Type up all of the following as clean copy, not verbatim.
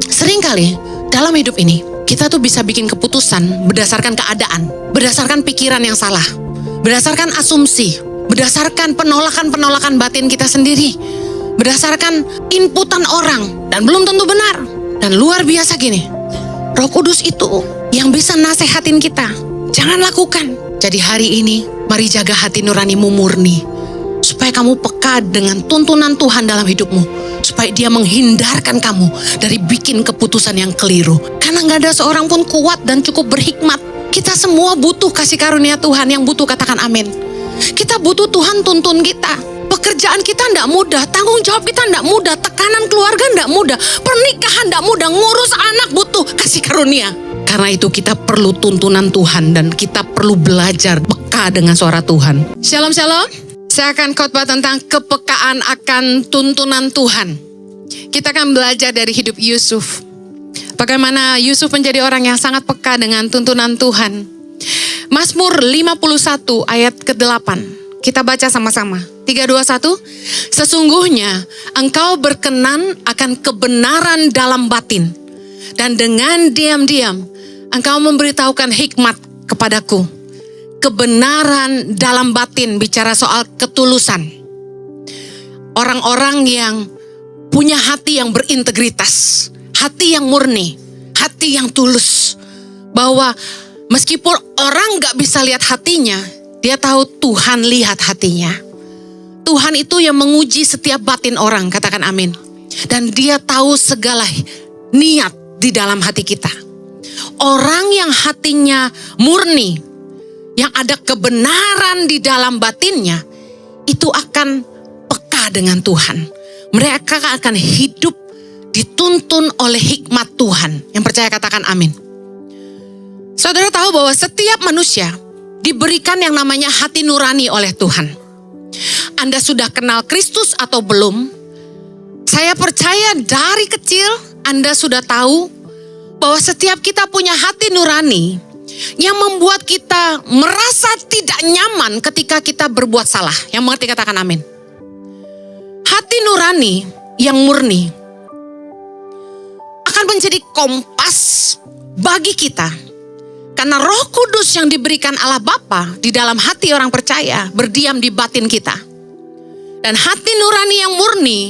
Seringkali dalam hidup ini kita tuh bisa bikin keputusan berdasarkan keadaan, berdasarkan pikiran yang salah, berdasarkan asumsi, berdasarkan penolakan-penolakan batin kita sendiri, berdasarkan inputan orang, dan belum tentu benar. Dan luar biasa gini, Roh Kudus itu yang bisa nasehatin kita, jangan lakukan. Jadi hari ini, mari jaga hati nuranimu murni, supaya kamu peka dengan tuntunan Tuhan dalam hidupmu, supaya dia menghindarkan kamu dari bikin keputusan yang keliru. Karena gak ada seorang pun kuat dan cukup berhikmat. Kita semua butuh kasih karunia Tuhan. Yang butuh katakan amin. Kita butuh Tuhan tuntun kita. Pekerjaan kita tidak mudah, tanggung jawab kita tidak mudah, tekanan keluarga tidak mudah, pernikahan tidak mudah, ngurus anak butuh kasih karunia. Karena itu kita perlu tuntunan Tuhan dan kita perlu belajar peka dengan suara Tuhan. Shalom shalom. Saya akan khotbah tentang kepekaan akan tuntunan Tuhan. Kita akan belajar dari hidup Yusuf. Bagaimana Yusuf menjadi orang yang sangat peka dengan tuntunan Tuhan. Mazmur 51 ayat ke-8. Kita baca sama-sama. 3, 2, 1. Sesungguhnya engkau berkenan akan kebenaran dalam batin. Dan dengan diam-diam engkau memberitahukan hikmat kepadaku. Kebenaran dalam batin bicara soal ketulusan. Orang-orang yang punya hati yang berintegritas, hati yang murni, hati yang tulus. Bahwa meskipun orang gak bisa lihat hatinya, dia tahu Tuhan lihat hatinya. Tuhan itu yang menguji setiap batin orang, katakan amin. Dan dia tahu segala niat di dalam hati kita. Orang yang hatinya murni, yang ada kebenaran di dalam batinnya, itu akan peka dengan Tuhan. Mereka akan hidup dituntun oleh hikmat Tuhan. Yang percaya katakan amin. Saudara tahu bahwa setiap manusia diberikan yang namanya hati nurani oleh Tuhan. Anda sudah kenal Kristus atau belum? Saya percaya dari kecil Anda sudah tahu bahwa setiap kita punya hati nurani yang membuat kita merasa tidak nyaman ketika kita berbuat salah. Yang mengerti katakan amin. Hati nurani yang murni akan menjadi kompas bagi kita. Karena Roh Kudus yang diberikan Allah Bapa di dalam hati orang percaya berdiam di batin kita. Dan hati nurani yang murni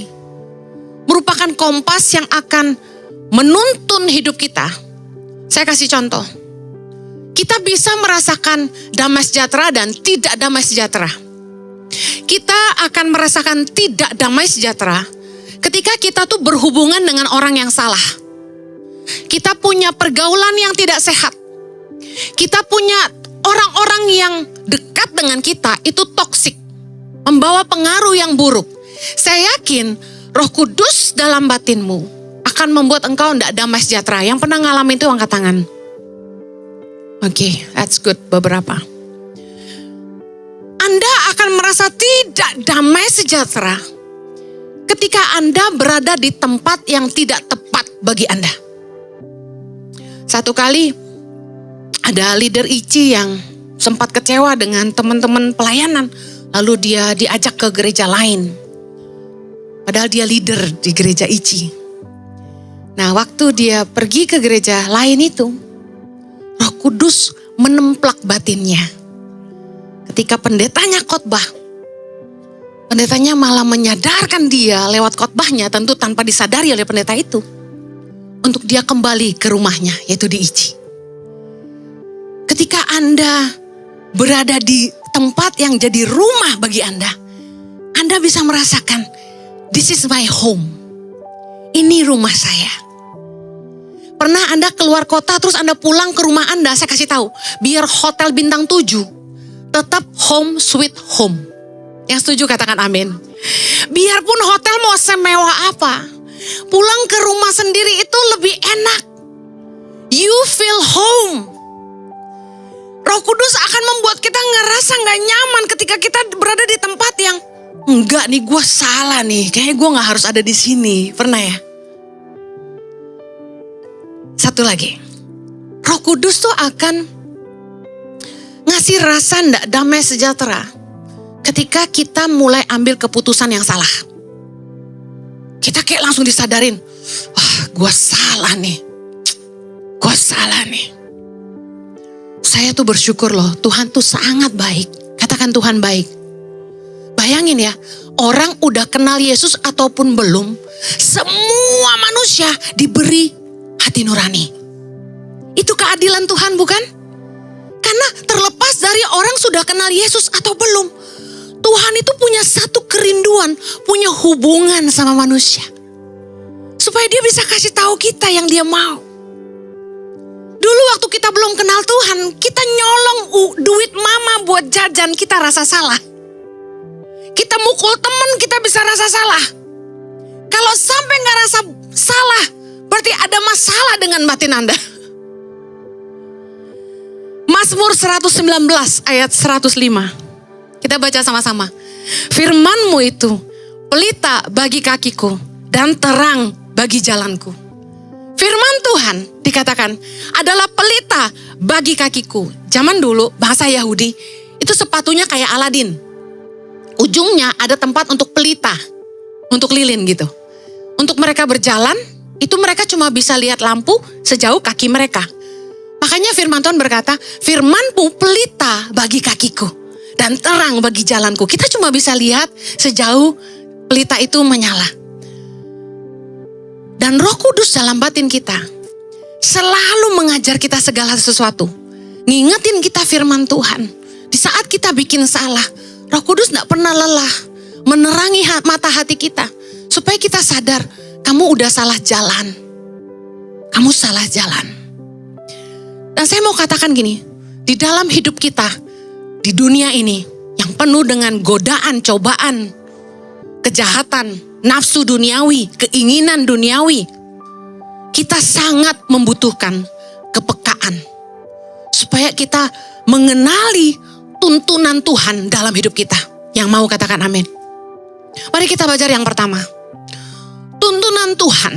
merupakan kompas yang akan menuntun hidup kita. Saya kasih contoh. Kita bisa merasakan damai sejahtera dan tidak damai sejahtera. Kita akan merasakan tidak damai sejahtera ketika kita tuh berhubungan dengan orang yang salah. Kita punya pergaulan yang tidak sehat. Kita punya orang-orang yang dekat dengan kita itu toksik, membawa pengaruh yang buruk. Saya yakin Roh Kudus dalam batinmu akan membuat engkau tidak damai sejahtera. Yang pernah ngalamin itu angkat tangan. Oke, that's good, beberapa. Anda akan merasa tidak damai sejahtera ketika Anda berada di tempat yang tidak tepat bagi Anda. Satu kali ada leader ICI yang sempat kecewa dengan teman-teman pelayanan. Lalu dia diajak ke gereja lain. Padahal dia leader di gereja ICI. Nah, waktu dia pergi ke gereja lain itu, Roh Kudus menemplak batinnya. Ketika pendetanya khotbah, pendetanya malah menyadarkan dia lewat khotbahnya, tentu tanpa disadari oleh pendeta itu, untuk dia kembali ke rumahnya, yaitu di ICI. Ketika Anda berada di tempat yang jadi rumah bagi Anda bisa merasakan, this is my home. Ini rumah saya. Pernah Anda keluar kota terus Anda pulang ke rumah Anda, saya kasih tahu, biar hotel bintang 7, tetap home sweet home. Yang setuju katakan amin. Biarpun hotel mau semewah apa, pulang ke rumah sendiri itu lebih enak. You feel home. Roh Kudus akan membuat kita ngerasa gak nyaman ketika kita berada di tempat yang enggak nih, gue salah nih, kayaknya gue gak harus ada di sini. Pernah ya? Satu lagi, Roh Kudus tuh akan ngasih rasa gak damai sejahtera ketika kita mulai ambil keputusan yang salah. Kita kayak langsung disadarin, wah gue salah nih. Gue salah nih. Saya tuh bersyukur loh, Tuhan tuh sangat baik. Katakan Tuhan baik. Bayangin ya, orang udah kenal Yesus ataupun belum, semua manusia diberi hati nurani. Itu keadilan Tuhan bukan? Karena terlepas dari orang sudah kenal Yesus atau belum, Tuhan itu punya satu kerinduan, punya hubungan sama manusia. Supaya dia bisa kasih tahu kita yang dia mau. Dulu waktu kita belum kenal Tuhan, kita nyolong duit mama buat jajan, kita rasa salah. Kita mukul temen, kita bisa rasa salah. Kalau sampai gak rasa salah, berarti ada masalah dengan batin Anda. Mazmur 119 ayat 105. Kita baca sama-sama. Firman-Mu itu pelita bagi kakiku dan terang bagi jalanku. Firman Tuhan dikatakan adalah pelita bagi kakiku. Zaman dulu bahasa Yahudi itu sepatunya kayak Aladin. Ujungnya ada tempat untuk pelita, untuk lilin gitu. Untuk mereka berjalan, itu mereka cuma bisa lihat lampu sejauh kaki mereka. Makanya firman Tuhan berkata, firman-Mu pelita bagi kakiku dan terang bagi jalanku. Kita cuma bisa lihat sejauh pelita itu menyala. Dan Roh Kudus dalam batin kita selalu mengajar kita segala sesuatu. Ngingetin kita firman Tuhan. Di saat kita bikin salah, Roh Kudus gak pernah lelah menerangi mata hati kita. Supaya kita sadar, kamu udah salah jalan. Kamu salah jalan. Dan saya mau katakan gini, di dalam hidup kita, di dunia ini, yang penuh dengan godaan, cobaan, kejahatan, nafsu duniawi, keinginan duniawi, kita sangat membutuhkan kepekaan. Supaya kita mengenali tuntunan Tuhan dalam hidup kita. Yang mau katakan amin. Mari kita belajar yang pertama. Tuntunan Tuhan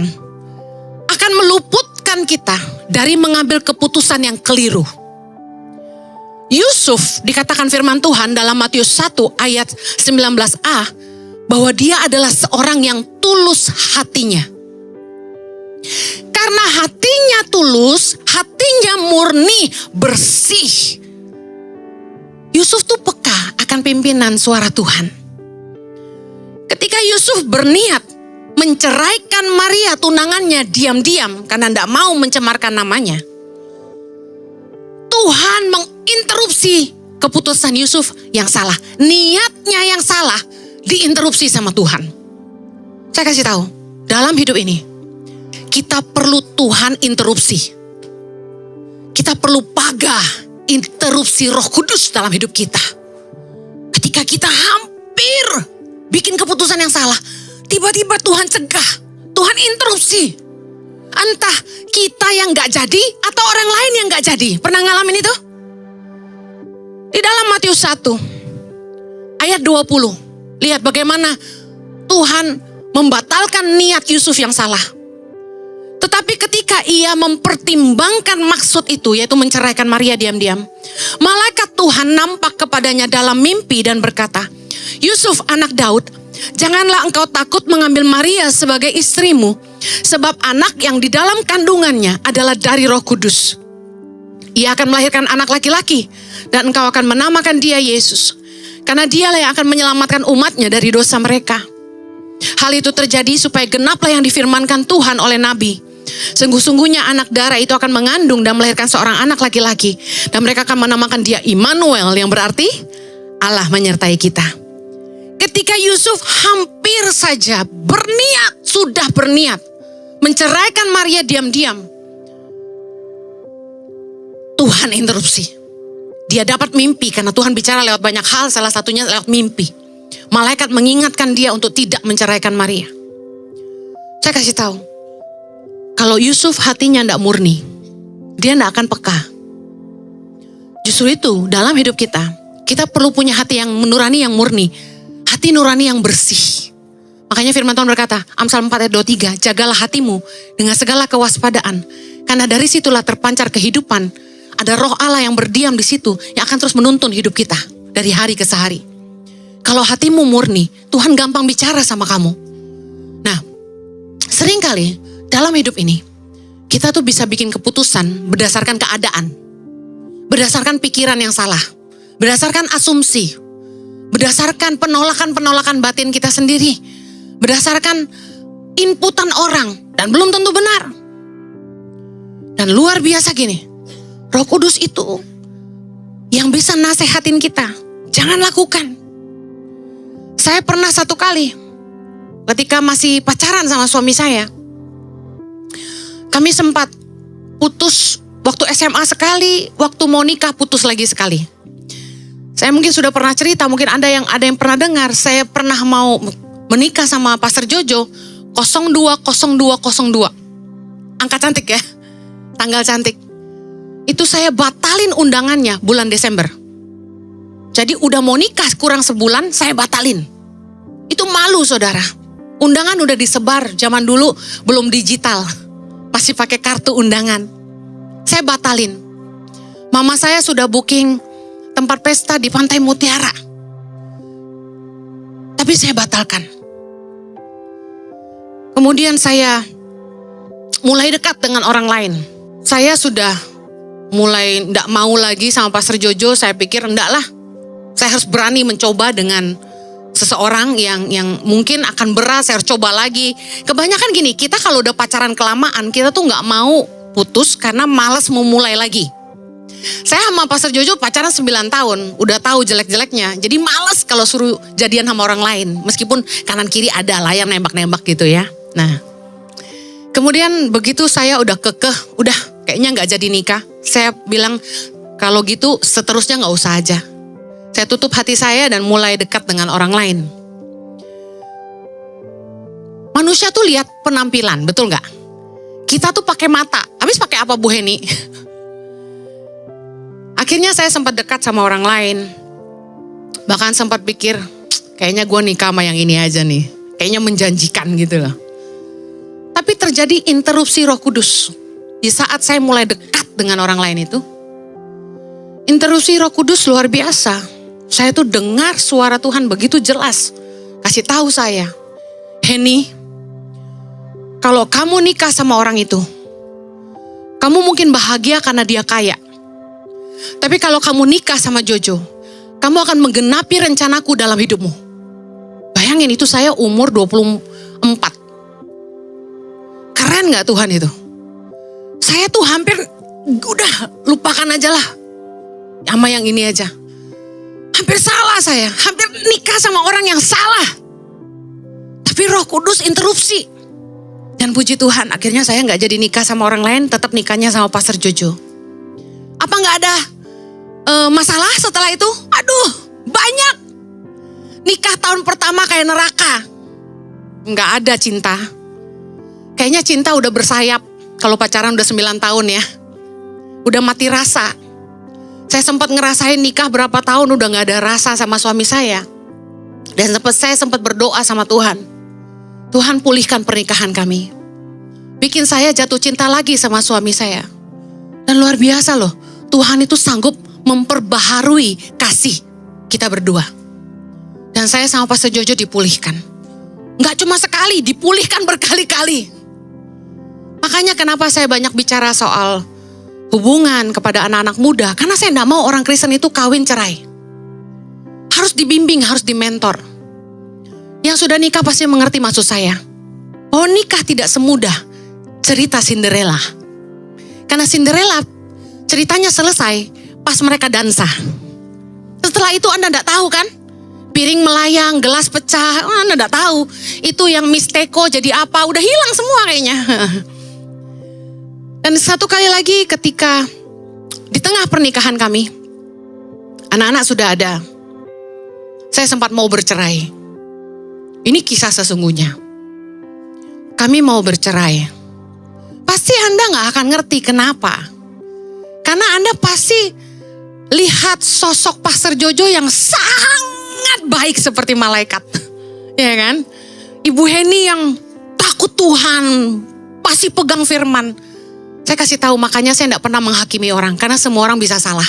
akan meluputkan kita dari mengambil keputusan yang keliru. Yusuf dikatakan firman Tuhan dalam Matius 1 ayat 19a bahwa dia adalah seorang yang tulus hatinya. Karena hatinya tulus, hatinya murni, bersih. Yusuf tuh peka akan pimpinan suara Tuhan. Ketika Yusuf berniat menceraikan Maria tunangannya diam-diam karena tidak mau mencemarkan namanya, Tuhan menginterupsi keputusan Yusuf yang salah. Niatnya yang salah diinterupsi sama Tuhan. Saya kasih tahu, dalam hidup ini kita perlu Tuhan interupsi. Kita perlu pagar interupsi Roh Kudus dalam hidup kita. Ketika kita hampir bikin keputusan yang salah, tiba-tiba Tuhan cegah, Tuhan interupsi. Entah kita yang gak jadi atau orang lain yang gak jadi. Pernah ngalamin itu? Di dalam Matius 1 ayat 20, lihat bagaimana Tuhan membatalkan niat Yusuf yang salah. Tetapi ketika ia mempertimbangkan maksud itu, yaitu menceraikan Maria diam-diam, malaikat Tuhan nampak kepadanya dalam mimpi dan berkata, Yusuf anak Daud, janganlah engkau takut mengambil Maria sebagai istrimu, sebab anak yang di dalam kandungannya adalah dari Roh Kudus. Ia akan melahirkan anak laki-laki, dan engkau akan menamakan dia Yesus, karena dialah yang akan menyelamatkan umatnya dari dosa mereka. Hal itu terjadi supaya genaplah yang difirmankan Tuhan oleh Nabi. Sungguh-sungguhnya anak darah itu akan mengandung dan melahirkan seorang anak laki-laki, dan mereka akan menamakan dia Immanuel, yang berarti Allah menyertai kita. Ketika Yusuf hampir saja sudah berniat menceraikan Maria diam-diam, Tuhan interupsi. Dia dapat mimpi karena Tuhan bicara lewat banyak hal, salah satunya lewat mimpi. Malaikat mengingatkan dia untuk tidak menceraikan Maria. Saya kasih tahu, kalau Yusuf hatinya tidak murni, dia tidak akan peka. Justru itu dalam hidup kita perlu punya hati yang nurani, yang murni. Hati nurani yang bersih. Makanya firman Tuhan berkata, Amsal 4 ayat 23, jagalah hatimu dengan segala kewaspadaan. Karena dari situlah terpancar kehidupan. Ada roh Allah yang berdiam di situ, yang akan terus menuntun hidup kita dari hari ke hari. Kalau hatimu murni, Tuhan gampang bicara sama kamu. Nah, seringkali dalam hidup ini, kita tuh bisa bikin keputusan berdasarkan keadaan, berdasarkan pikiran yang salah, berdasarkan asumsi, berdasarkan penolakan-penolakan batin kita sendiri, berdasarkan inputan orang, dan belum tentu benar. Dan luar biasa gini, Roh Kudus itu yang bisa nasehatin kita, jangan lakukan. Saya pernah satu kali, ketika masih pacaran sama suami saya, kami sempat putus waktu SMA sekali, waktu mau nikah putus lagi sekali. Saya mungkin sudah pernah cerita, mungkin ada yang pernah dengar, saya pernah mau menikah sama Pastor Jojo 020202. Angka cantik ya, tanggal cantik. Itu saya batalin undangannya bulan Desember. Jadi udah mau nikah kurang sebulan, saya batalin. Itu malu saudara. Undangan udah disebar, zaman dulu belum digital. Masih pakai kartu undangan. Saya batalin. Mama saya sudah booking tempat pesta di Pantai Mutiara. Tapi saya batalkan. Kemudian saya mulai dekat dengan orang lain. Saya sudah mulai enggak mau lagi sama Pastor Jojo. Saya pikir enggak lah. Saya harus berani mencoba dengan seseorang yang mungkin akan berat, saya harus coba lagi. Kebanyakan gini, kita kalau udah pacaran kelamaan, kita tuh nggak mau putus karena malas mau mulai lagi. Saya sama Pastor Jojo pacaran 9 tahun, udah tahu jelek-jeleknya. Jadi malas kalau suruh jadian sama orang lain. Meskipun kanan kiri ada lah yang nembak-nembak gitu ya. Nah, kemudian begitu saya udah kekeh, udah kayaknya nggak jadi nikah. Saya bilang, kalau gitu seterusnya nggak usah aja. Saya tutup hati saya dan mulai dekat dengan orang lain. Manusia tuh lihat penampilan, betul nggak? Kita tuh pakai mata. Habis pakai apa Bu Heni? Akhirnya saya sempat dekat sama orang lain. Bahkan sempat pikir, kayaknya gue nikah sama yang ini aja nih. Kayaknya menjanjikan gitu loh. Tapi terjadi interupsi Roh Kudus. Di saat saya mulai dekat dengan orang lain itu, interupsi Roh Kudus luar biasa. Saya tuh dengar suara Tuhan begitu jelas. Kasih tahu saya, Heni, kalau kamu nikah sama orang itu, kamu mungkin bahagia karena dia kaya. Tapi kalau kamu nikah sama Jojo, kamu akan menggenapi rencanaku dalam hidupmu. Bayangin itu saya umur 24. Keren gak Tuhan itu? Saya tuh hampir udah lupakan aja lah. Sama yang ini aja. Hampir salah saya. Hampir nikah sama orang yang salah. Tapi Roh Kudus interupsi. Dan puji Tuhan akhirnya saya gak jadi nikah sama orang lain. Tetap nikahnya sama Pastor Jojo. Apa gak ada masalah setelah itu? Aduh banyak. Nikah tahun pertama kayak neraka. Gak ada cinta. Kayaknya cinta udah bersayap. Kalau pacaran udah 9 tahun ya. Udah mati rasa. Saya sempat ngerasain nikah berapa tahun udah gak ada rasa sama suami saya. Dan saya sempat berdoa sama Tuhan. Tuhan pulihkan pernikahan kami. Bikin saya jatuh cinta lagi sama suami saya. Dan luar biasa loh. Tuhan itu sanggup memperbaharui kasih kita berdua. Dan saya sama Pastor Jojo dipulihkan. Gak cuma sekali, dipulihkan berkali-kali. Makanya kenapa saya banyak bicara soal hubungan kepada anak-anak muda. Karena saya gak mau orang Kristen itu kawin cerai. Harus dibimbing, harus dimentor. Yang sudah nikah pasti mengerti maksud saya. Oh, nikah tidak semudah cerita Cinderella. Karena Cinderella ceritanya selesai pas mereka dansa. Setelah itu Anda gak tahu kan? Piring melayang, gelas pecah, Anda gak tahu. Itu yang misteko jadi apa, udah hilang semua kayaknya. Dan satu kali lagi ketika di tengah pernikahan kami, anak-anak sudah ada. Saya sempat mau bercerai. Ini kisah sesungguhnya. Kami mau bercerai. Pasti Anda gak akan ngerti kenapa. Karena Anda pasti lihat sosok Pastor Jojo yang sangat baik seperti malaikat. Ya kan? Ibu Heni yang takut Tuhan, pasti pegang firman. Saya kasih tahu, makanya saya tidak pernah menghakimi orang. Karena semua orang bisa salah.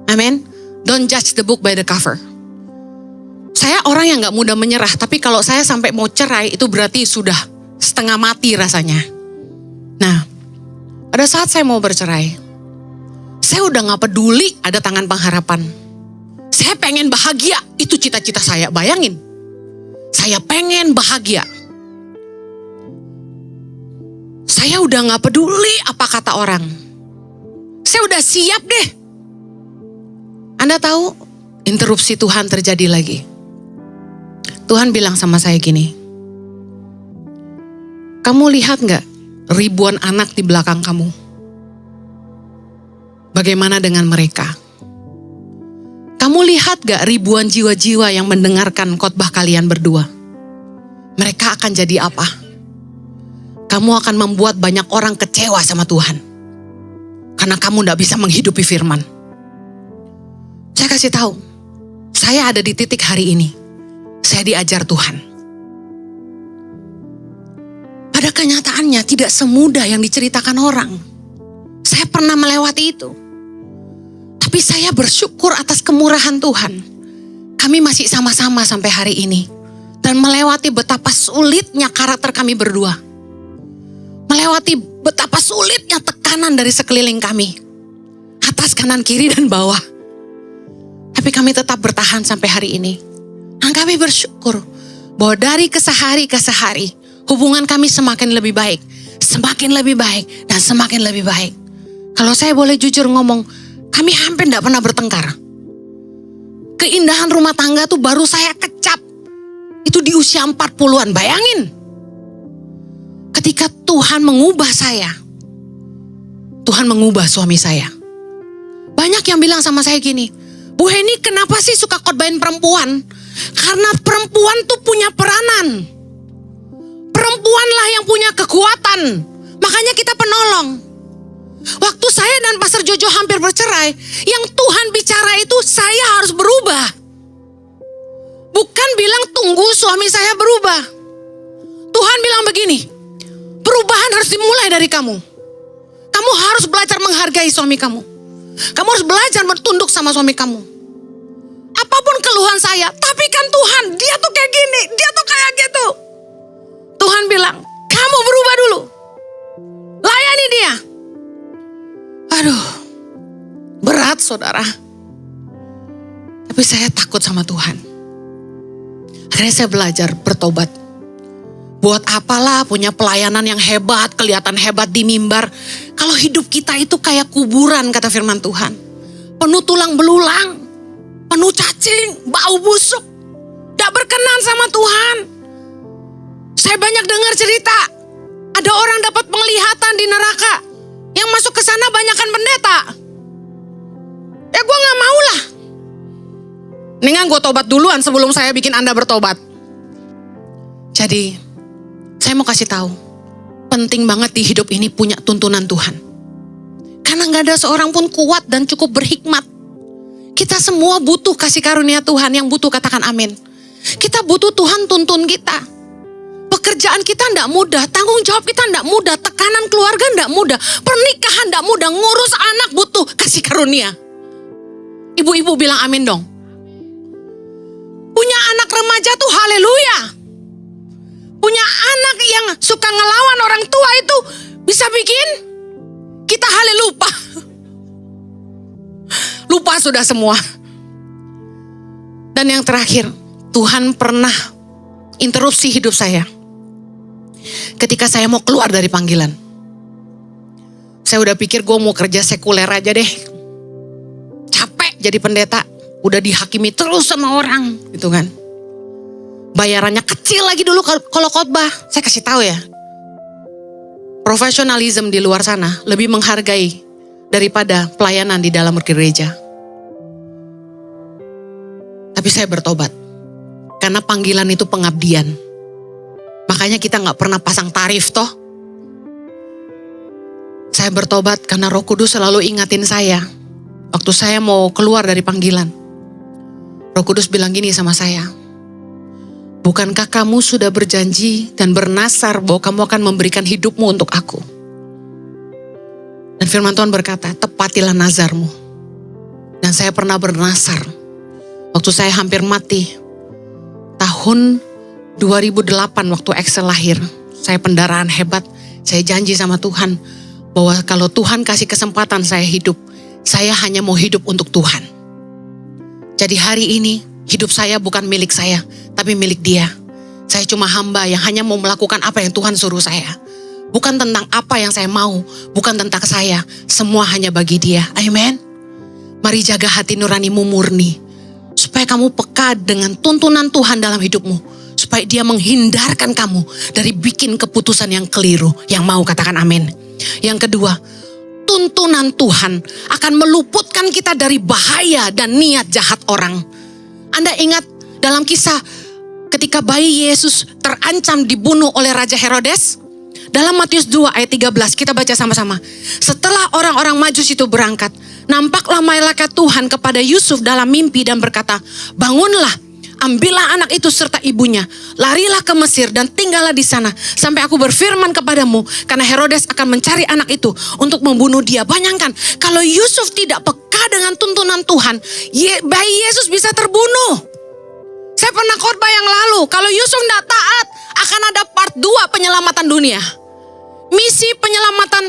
Amin. Don't judge the book by the cover. Saya orang yang gak mudah menyerah. Tapi kalau saya sampai mau cerai, itu berarti sudah setengah mati rasanya. Nah, pada saat saya mau bercerai, saya udah gak peduli ada tangan pengharapan. Saya pengen bahagia, itu cita-cita saya. Bayangin, saya pengen bahagia. Saya udah gak peduli apa kata orang. Saya udah siap deh. Anda tahu, interupsi Tuhan terjadi lagi. Tuhan bilang sama saya gini, kamu lihat gak ribuan anak di belakang kamu? Bagaimana dengan mereka? Kamu lihat gak ribuan jiwa-jiwa yang mendengarkan khotbah kalian berdua? Mereka akan jadi apa? Kamu akan membuat banyak orang kecewa sama Tuhan. Karena kamu gak bisa menghidupi firman. Saya kasih tahu, saya ada di titik hari ini. Saya diajar Tuhan. Pada kenyataannya tidak semudah yang diceritakan orang. Saya pernah melewati itu. Tapi saya bersyukur atas kemurahan Tuhan. Kami masih sama-sama sampai hari ini. Dan melewati betapa sulitnya karakter kami berdua. Melewati betapa sulitnya tekanan dari sekeliling kami. Atas, kanan, kiri, dan bawah. Tapi kami tetap bertahan sampai hari ini. Dan kami bersyukur bahwa dari kesehari ke sehari, hubungan kami semakin lebih baik. Semakin lebih baik dan semakin lebih baik. Kalau saya boleh jujur ngomong, kami hampir tidak pernah bertengkar. Keindahan rumah tangga tuh baru saya kecap. Itu di usia 40-an, bayangin. Ketika Tuhan mengubah saya, Tuhan mengubah suami saya. Banyak yang bilang sama saya gini, Bu Heni kenapa sih suka khotbahin perempuan? Karena perempuan tuh punya peranan. Perempuanlah yang punya kekuatan. Makanya kita penolong. Waktu saya dan Pastor Jojo hampir bercerai, yang Tuhan bicara itu saya harus berubah. Bukan bilang tunggu suami saya berubah. Tuhan bilang begini, perubahan harus dimulai dari kamu. Kamu harus belajar menghargai suami kamu. Kamu harus belajar bertunduk sama suami kamu. Apapun keluhan saya, tapi kan Tuhan, dia tuh kayak gini, dia tuh kayak gitu. Tuhan bilang, kamu berubah dulu. Layani dia. Aduh, berat saudara. Tapi saya takut sama Tuhan. Akhirnya saya belajar bertobat. Buat apalah punya pelayanan yang hebat, kelihatan hebat di mimbar. Kalau hidup kita itu kayak kuburan, kata firman Tuhan. Penuh tulang belulang, penuh cacing, bau busuk. Gak berkenan sama Tuhan. Saya banyak dengar cerita. Ada orang dapat penglihatan di neraka. Yang masuk ke sana banyakkan pendeta. Ya gue gak mau lah. Mendingan gue tobat duluan sebelum saya bikin Anda bertobat. Jadi, saya mau kasih tahu. Penting banget di hidup ini punya tuntunan Tuhan. Karena gak ada seorang pun kuat dan cukup berhikmat. Kita semua butuh kasih karunia Tuhan. Yang butuh katakan amin. Kita butuh Tuhan tuntun kita. Pekerjaan kita tidak mudah, tanggung jawab kita tidak mudah, tekanan keluarga tidak mudah, pernikahan tidak mudah, ngurus anak butuh kasih karunia. Ibu-ibu bilang amin dong. Punya anak remaja tuh haleluya. Punya anak yang suka ngelawan orang tua itu bisa bikin kita halelupa. Lupa sudah semua. Dan yang terakhir, Tuhan pernah interupsi hidup saya. Ketika saya mau keluar dari panggilan. Saya udah pikir gue mau kerja sekuler aja deh. Capek jadi pendeta. Udah dihakimi terus sama orang. Gitu kan. Bayarannya kecil lagi dulu kalau khotbah. Saya kasih tahu ya. Profesionalisme di luar sana lebih menghargai daripada pelayanan di dalam gereja. Tapi saya bertobat. Karena panggilan itu pengabdian. Makanya kita gak pernah pasang tarif toh. Saya bertobat karena Roh Kudus selalu ingatin saya. Waktu saya mau keluar dari panggilan. Roh Kudus bilang gini sama saya. Bukankah kamu sudah berjanji dan bernasar bahwa kamu akan memberikan hidupmu untuk aku? Dan firman Tuhan berkata, tepatilah nazarmu. Dan saya pernah bernasar. Waktu saya hampir mati. Tahun 2008 waktu Axel lahir, saya pendarahan hebat, Saya janji sama Tuhan bahwa kalau Tuhan kasih kesempatan saya hidup, saya hanya mau hidup untuk Tuhan. Jadi hari ini hidup saya bukan milik saya, tapi milik Dia. Saya cuma hamba yang hanya mau melakukan apa yang Tuhan suruh saya. Bukan tentang apa yang saya mau, bukan tentang saya. Semua hanya bagi Dia. Amin. Mari jaga hati nuranimu murni, supaya kamu peka dengan tuntunan Tuhan dalam hidupmu. Supaya Dia menghindarkan kamu dari bikin keputusan yang keliru. Yang mau katakan amin. Yang kedua, tuntunan Tuhan akan meluputkan kita dari bahaya dan niat jahat orang. Anda ingat dalam kisah ketika bayi Yesus terancam dibunuh oleh Raja Herodes? Dalam Matius 2 ayat 13 kita baca sama-sama. Setelah orang-orang Majus itu berangkat, nampaklah malaikat Tuhan kepada Yusuf dalam mimpi dan berkata, bangunlah, ambillah anak itu serta ibunya, larilah ke Mesir dan tinggallah di sana sampai aku berfirman kepadamu, karena Herodes akan mencari anak itu untuk membunuh dia. Bayangkan kalau Yusuf tidak peka dengan tuntunan Tuhan, bayi Yesus bisa terbunuh. Saya pernah khotbah yang lalu, kalau Yusuf tidak taat akan ada part 2 penyelamatan dunia. Misi penyelamatan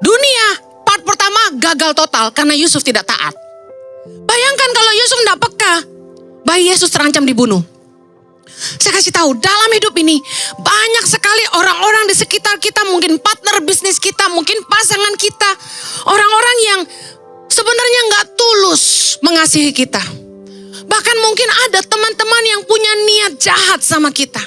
dunia part pertama gagal total karena Yusuf tidak taat. Bayangkan kalau Yusuf tidak peka, bayi Yesus terancam dibunuh. Saya kasih tahu, dalam hidup ini banyak sekali orang-orang di sekitar kita, mungkin partner bisnis kita, mungkin pasangan kita, orang-orang yang sebenarnya nggak tulus mengasihi kita. Bahkan mungkin ada teman-teman yang punya niat jahat sama kita.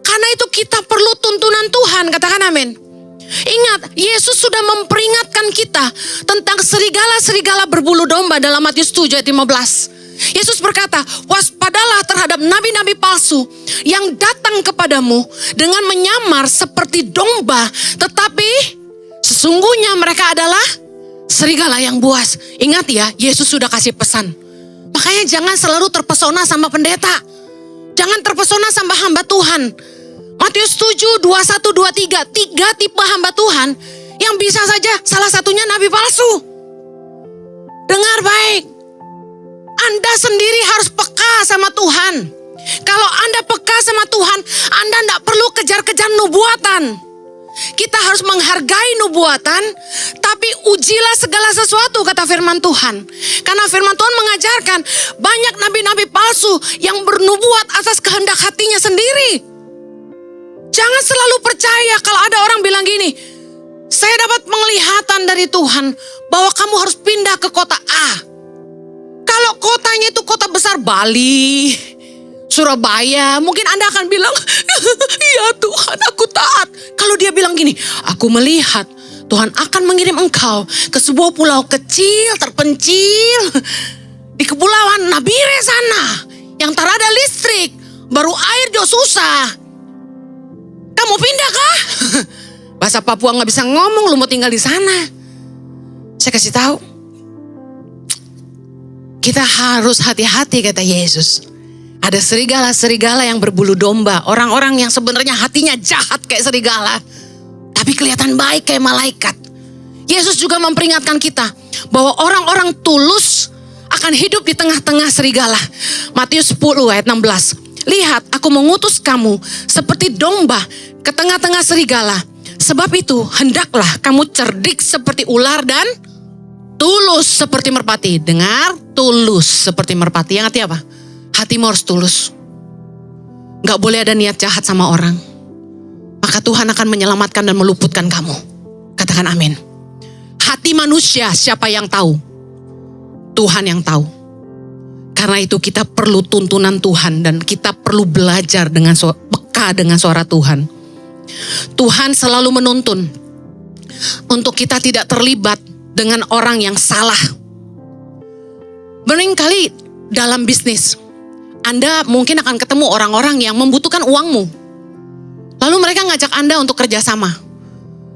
Karena itu kita perlu tuntunan Tuhan, katakan amin. Ingat, Yesus sudah memperingatkan kita tentang serigala-serigala berbulu domba dalam Matius 7 ayat 15. Yesus berkata, waspadalah terhadap nabi-nabi palsu yang datang kepadamu dengan menyamar seperti domba, tetapi sesungguhnya mereka adalah serigala yang buas. Ingat ya, Yesus sudah kasih pesan. Makanya jangan selalu terpesona sama pendeta. Jangan terpesona sama hamba Tuhan. Matius 7, 21, 23, 3 tipe hamba Tuhan yang bisa saja salah satunya nabi palsu. Dengar baik. Anda sendiri harus peka sama Tuhan. Kalau Anda peka sama Tuhan, Anda tidak perlu kejar-kejar nubuatan. Kita harus menghargai nubuatan, tapi ujilah segala sesuatu, kata firman Tuhan. Karena firman Tuhan mengajarkan banyak nabi-nabi palsu yang bernubuat atas kehendak hatinya sendiri. Jangan selalu percaya kalau ada orang bilang gini, saya dapat penglihatan dari Tuhan bahwa kamu harus pindah ke kota A. Kalau kotanya itu kota besar Bali, Surabaya, mungkin Anda akan bilang, ya Tuhan aku taat. Kalau dia bilang gini, aku melihat Tuhan akan mengirim engkau ke sebuah pulau kecil terpencil di kepulauan Nabire sana, yang tak ada listrik, baru air juga susah. Kamu pindah kah? Bahasa Papua gak bisa ngomong, lu mau tinggal di sana. Saya kasih tahu, kita harus hati-hati, kata Yesus. Ada serigala-serigala yang berbulu domba. Orang-orang yang sebenarnya hatinya jahat kayak serigala, tapi kelihatan baik kayak malaikat. Yesus juga memperingatkan kita bahwa orang-orang tulus akan hidup di tengah-tengah serigala. Matius 10 ayat 16. Lihat, aku mengutus kamu seperti domba ke tengah-tengah serigala. Sebab itu, hendaklah kamu cerdik seperti ular dan tulus seperti merpati. Dengar, tulus seperti merpati. Yang artinya apa? Hatimu harus tulus. Gak boleh ada niat jahat sama orang. Maka Tuhan akan menyelamatkan dan meluputkan kamu. Katakan amin. Hati manusia siapa yang tahu? Tuhan yang tahu. Karena itu kita perlu tuntunan Tuhan dan kita perlu belajar dengan peka dengan suara Tuhan. Tuhan selalu menuntun untuk kita tidak terlibat dengan orang yang salah. Barangkali dalam bisnis, Anda mungkin akan ketemu orang-orang yang membutuhkan uangmu. Lalu mereka ngajak Anda untuk kerjasama.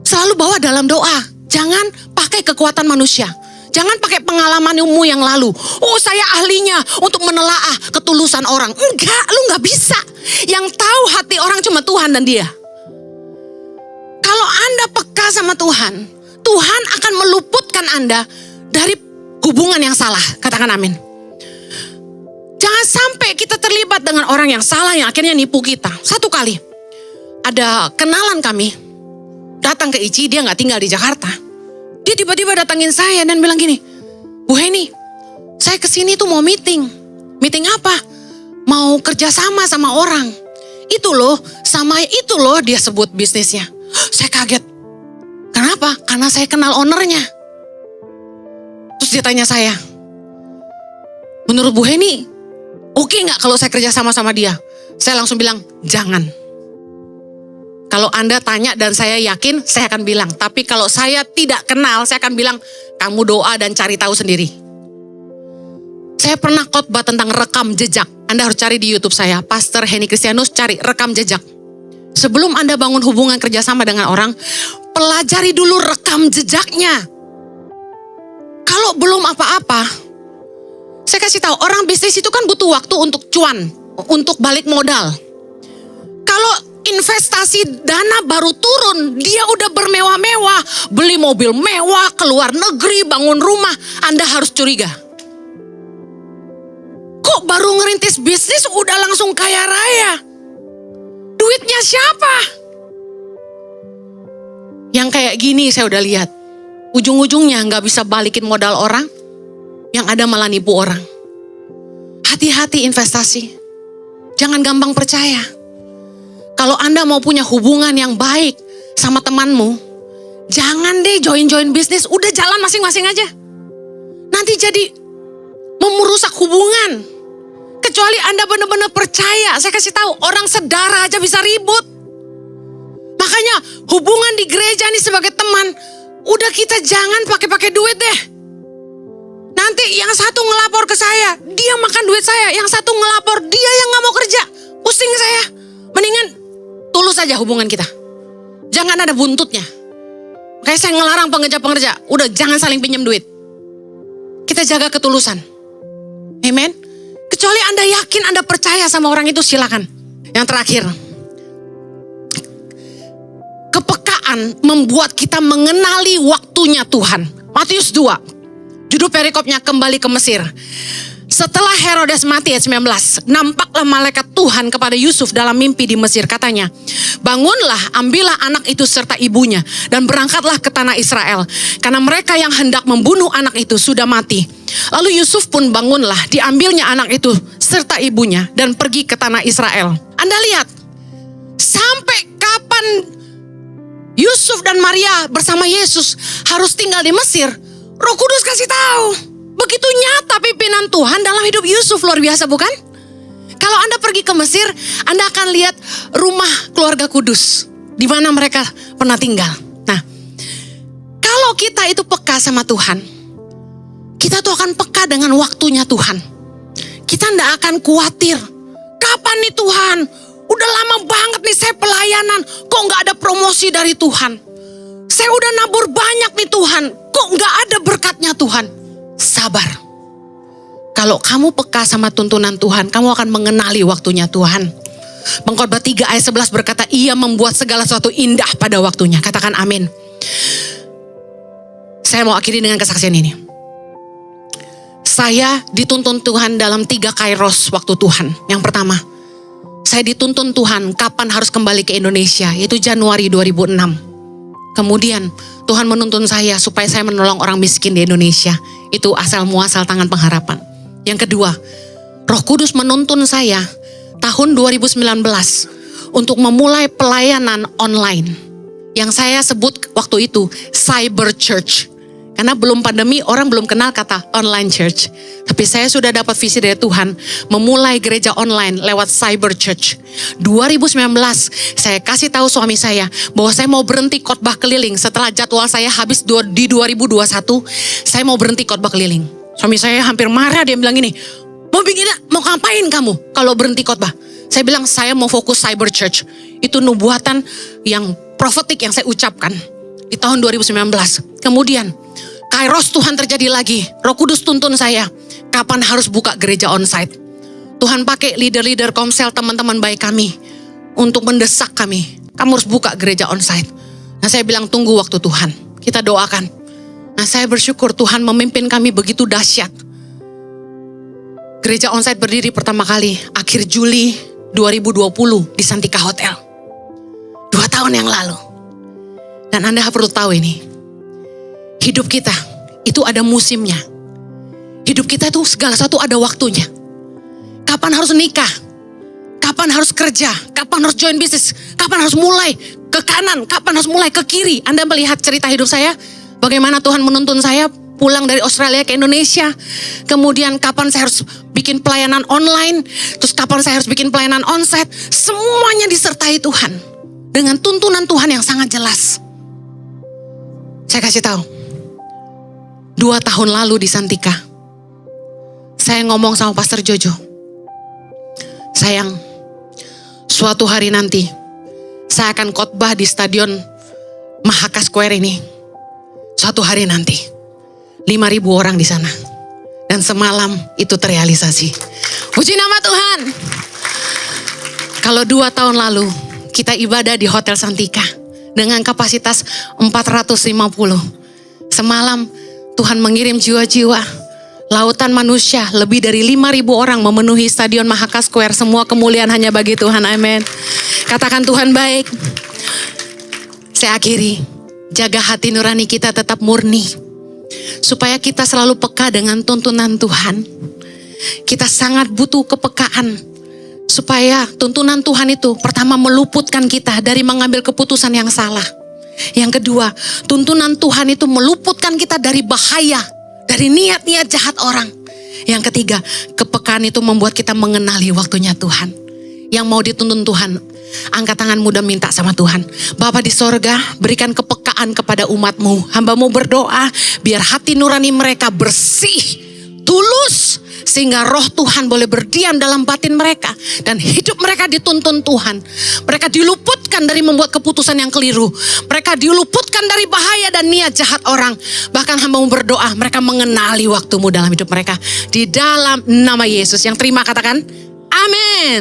Selalu bawa dalam doa. Jangan pakai kekuatan manusia. Jangan pakai pengalamanmu yang lalu. Oh, saya ahlinya untuk menelaah ketulusan orang. Enggak, lu gak bisa. Yang tahu hati orang cuma Tuhan dan Dia. Kalau Anda peka sama Tuhan, Tuhan akan meluputkan Anda dari hubungan yang salah. Katakan amin. Jangan sampai kita terlibat dengan orang yang salah yang akhirnya nipu kita. Satu kali, ada kenalan kami. datang ke ICI, dia gak tinggal di Jakarta. Dia tiba-tiba datangin saya dan bilang gini, Bu Heni, saya kesini tuh mau meeting. Meeting apa? Mau kerjasama sama orang. Itu loh, sama itu loh dia sebut bisnisnya. Saya kaget. Kenapa? Karena saya kenal ownernya. Terus dia tanya saya, menurut Bu Heni, oke gak kalau saya kerjasama sama dia? Saya langsung bilang, jangan. Kalau Anda tanya dan saya yakin, saya akan bilang. Tapi kalau saya tidak kenal, saya akan bilang, kamu doa dan cari tahu sendiri. Saya pernah khotbah tentang rekam jejak. Anda harus cari di YouTube saya, Pastor Heni Kristianus, cari rekam jejak. Sebelum Anda bangun hubungan kerjasama dengan orang, pelajari dulu rekam jejaknya. Kalau belum apa-apa, saya kasih tahu, orang bisnis itu kan butuh waktu untuk cuan, untuk balik modal. Kalau investasi dana baru turun, dia udah bermewah-mewah, beli mobil mewah, keluar negeri, bangun rumah, Anda harus curiga. Kok baru ngerintis bisnis udah langsung kaya raya? Duitnya siapa? Yang kayak gini saya udah lihat. Ujung-ujungnya gak bisa balikin modal orang, yang ada malah nipu orang. Hati-hati investasi. Jangan gampang percaya. Kalau Anda mau punya hubungan yang baik sama temanmu, jangan deh join-join bisnis, udah jalan masing-masing aja. Nanti jadi merusak hubungan. Kecuali Anda benar-benar percaya, saya kasih tahu, orang sedara aja bisa ribut. Makanya hubungan di gereja nih sebagai teman, udah kita jangan pakai duit deh. Nanti yang satu ngelapor ke saya, dia makan duit saya. Yang satu ngelapor, dia yang gak mau kerja. Pusing saya. Mendingan tulus aja hubungan kita. Jangan ada buntutnya. Kayak saya ngelarang pengerja-pengerja, udah jangan saling pinjam duit. Kita jaga ketulusan. Amen. Kecuali Anda yakin, Anda percaya sama orang itu, silakan. Yang terakhir, kepekaan membuat kita mengenali waktunya Tuhan. Matius 2, judul perikopnya kembali ke Mesir. Setelah Herodes mati ayat 19, nampaklah malaikat Tuhan kepada Yusuf dalam mimpi di Mesir. Katanya, bangunlah, ambillah anak itu serta ibunya dan berangkatlah ke tanah Israel. Karena mereka yang hendak membunuh anak itu sudah mati. Lalu Yusuf pun bangunlah, diambilnya anak itu serta ibunya dan pergi ke tanah Israel. Anda lihat, sampai kapan Yusuf dan Maria bersama Yesus harus tinggal di Mesir, Roh Kudus kasih tahu. Begitu nyata pimpinan Tuhan dalam hidup Yusuf, luar biasa bukan? Kalau Anda pergi ke Mesir, Anda akan lihat rumah keluarga kudus, di mana mereka pernah tinggal. Nah, kalau kita itu peka sama Tuhan, kita tuh akan peka dengan waktunya Tuhan. Kita tidak akan khawatir, kapan nih Tuhan? Udah lama banget nih saya pelayanan, kok gak ada promosi dari Tuhan? Saya udah nabur banyak nih Tuhan, kok gak ada berkatnya Tuhan? Sabar. Kalau kamu peka sama tuntunan Tuhan, kamu akan mengenali waktunya Tuhan. Pengkhotbah 3 ayat 11 berkata, Ia membuat segala sesuatu indah pada waktunya. Katakan amin. Saya mau akhiri dengan kesaksian ini. Saya dituntun Tuhan dalam 3 kairos waktu Tuhan. Yang pertama, saya dituntun Tuhan kapan harus kembali ke Indonesia, yaitu Januari 2006. Kemudian Tuhan menuntun saya supaya saya menolong orang miskin di Indonesia. Itu asal muasal tangan pengharapan. Yang kedua, Roh Kudus menuntun saya tahun 2019 untuk memulai pelayanan online. Yang saya sebut waktu itu Cyber Church. Karena belum pandemi, orang belum kenal kata online church. Tapi saya sudah dapat visi dari Tuhan memulai gereja online lewat Cyber Church. 2019 saya kasih tahu suami saya bahwa saya mau berhenti khotbah keliling. Setelah jadwal saya habis di 2021, saya mau berhenti khotbah keliling. Suami saya hampir marah, dia bilang gini, mau ngapain kamu kalau berhenti khotbah? Saya bilang saya mau fokus Cyber Church. Itu nubuatan yang profetik yang saya ucapkan di tahun 2019. Kemudian Kairos Tuhan terjadi lagi. Roh Kudus tuntun saya kapan harus buka gereja onsite. Tuhan pakai leader-leader Komsel, teman-teman baik kami, untuk mendesak kami. Kamu harus buka gereja onsite. Nah, saya bilang tunggu waktu Tuhan. Kita doakan. Nah, saya bersyukur Tuhan memimpin kami begitu dahsyat. Gereja onsite berdiri pertama kali akhir Juli 2020 di Santika Hotel. 2 tahun yang lalu. Dan Anda perlu tahu ini. Hidup kita itu ada musimnya. Hidup kita itu segala sesuatu ada waktunya. Kapan harus nikah? Kapan harus kerja? Kapan harus join bisnis? Kapan harus mulai ke kanan? Kapan harus mulai ke kiri? Anda melihat cerita hidup saya, bagaimana Tuhan menuntun saya pulang dari Australia ke Indonesia. Kemudian kapan saya harus bikin pelayanan online. Terus kapan saya harus bikin pelayanan onsite. Semuanya disertai Tuhan. Dengan tuntunan Tuhan yang sangat jelas. Saya kasih tahu. 2 tahun lalu di Santika. Saya ngomong sama Pastor Jojo. Sayang, suatu hari nanti saya akan khotbah di Stadion Mahaka Square ini. Suatu hari nanti 5.000 orang di sana. Dan semalam itu terrealisasi. Puji nama Tuhan. Kalau 2 tahun lalu kita ibadah di Hotel Santika dengan kapasitas 450. Semalam Tuhan mengirim jiwa-jiwa, lautan manusia, lebih dari 5.000 orang memenuhi Stadion Mahaka Square. Semua kemuliaan hanya bagi Tuhan, amin. Katakan Tuhan baik. Saya akhiri, jaga hati nurani kita tetap murni. Supaya kita selalu peka dengan tuntunan Tuhan. Kita sangat butuh kepekaan. Supaya tuntunan Tuhan itu pertama meluputkan kita dari mengambil keputusan yang salah. Yang kedua, tuntunan Tuhan itu meluputkan kita dari bahaya, dari niat-niat jahat orang. Yang ketiga, kepekaan itu membuat kita mengenali waktunya Tuhan. Yang mau dituntun Tuhan, angkat tangan muda minta sama Tuhan. Bapa di sorga, berikan kepekaan kepada umat-Mu. Hamba-Mu berdoa, biar hati nurani mereka bersih, tulus. Sehingga roh Tuhan boleh berdiam dalam batin mereka. Dan hidup mereka dituntun Tuhan. Mereka diluputkan dari membuat keputusan yang keliru. Mereka diluputkan dari bahaya dan niat jahat orang. Bahkan hamba-Mu berdoa, mereka mengenali waktu-Mu dalam hidup mereka. Di dalam nama Yesus. Yang terima katakan, amin.